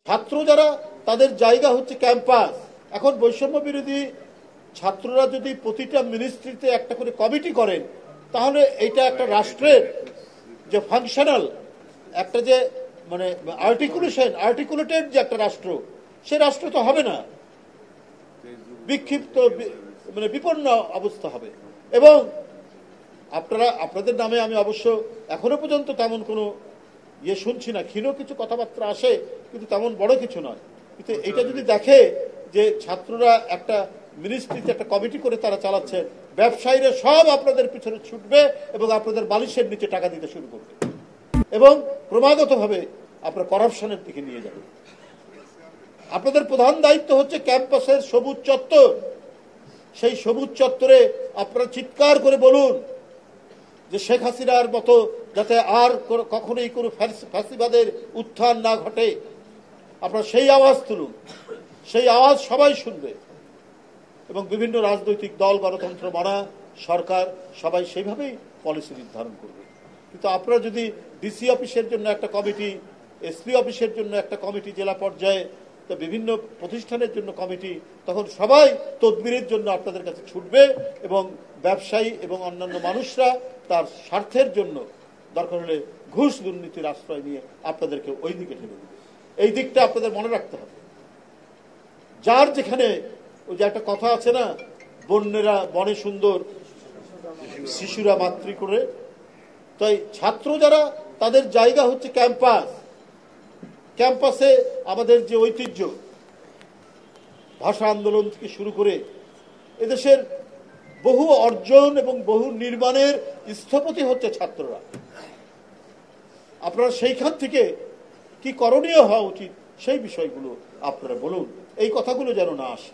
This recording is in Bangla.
ছাত্র যারা তাদের জায়গা হচ্ছে ক্যাম্পাস। এখন বৈষম্য বিরোধী ছাত্ররা যদি প্রতিটা মিনিস্ট্রিতে একটা করে কমিটি করেন, তাহলে এটা একটা রাষ্ট্রের যে ফাংশনাল একটা যে মানে আর্টিকুলেটেড যে একটা রাষ্ট্র, সে রাষ্ট্র তো হবে না, বিক্ষিপ্ত মানে বিপন্ন অবস্থা হবে। এবং আপনাদের নামে আমি অবশ্য এখনো পর্যন্ত তেমন কোনো শুনছি না, ক্ষীণ কিছু কথাবার্তা আসে, কিন্তু তেমন বড় কিছু নয়। কিন্তু এটা যদি দেখে যে ছাত্ররা একটা মিনিস্ট্রিতে একটা কমিটি করে তারা চালাচ্ছে, ব্যবসায়ীরা সব আপনাদের পিছনে ছুটবে এবং আপনাদের বালিশের নিচে টাকা দিতে শুরু করবে এবং ক্রমাগতভাবে আপনার করাপশনের দিকে নিয়ে যাবে। আপনাদের প্রধান দায়িত্ব হচ্ছে ক্যাম্পাসের সবুজ চত্বর। সেই সবুজ চত্বরে আপনারা চিৎকার করে বলুন যে শেখ হাসিনার মতো যাতে আর কখনোই কোনো ফ্যাসিবাদের উত্থান না ঘটে। আপনারা সেই আওয়াজ তুলুন, সেই আওয়াজ সবাই শুনবে এবং বিভিন্ন রাজনৈতিক দল, গণতন্ত্র মানা সরকার সবাই সেইভাবেই পলিসি নির্ধারণ করবে। কিন্তু আপনারা যদি ডিসি অফিসের জন্য একটা কমিটি, এসপি অফিসের জন্য একটা কমিটি, জেলা পর্যায়ে তো বিভিন্ন প্রতিষ্ঠানের জন্য কমিটি, তখন সবাই তদবিরের জন্য আপনাদের কাছে ছুটবে এবং ব্যবসায়ী এবং অন্যান্য মানুষরা তার স্বার্থের জন্য দরকার হলে ঘুষ দুর্নীতির আশ্রয় নিয়ে আপনাদেরকে ওই দিকে ঠেলে দেবে। এই দিকটা আপনাদের মনে রাখতে হবে। যার যেখানে ওই যে একটা কথা আছে না, বন্যেরা বনে সুন্দর, শিশুরা মাতৃ করে, তাই ছাত্র যারা তাদের জায়গা হচ্ছে ক্যাম্পাস। ক্যাম্পাসে আমাদের যে ঐতিহ্য, ভাষা আন্দোলন থেকে শুরু করে এদেশের বহু অর্জন এবং বহু নির্মাণের স্থপতি হচ্ছে ছাত্ররা। আপনারা সেইখান থেকে কি করণীয় হওয়া উচিত সেই বিষয়গুলো আপনারা বলুন, এই কথাগুলো যেন না আসে।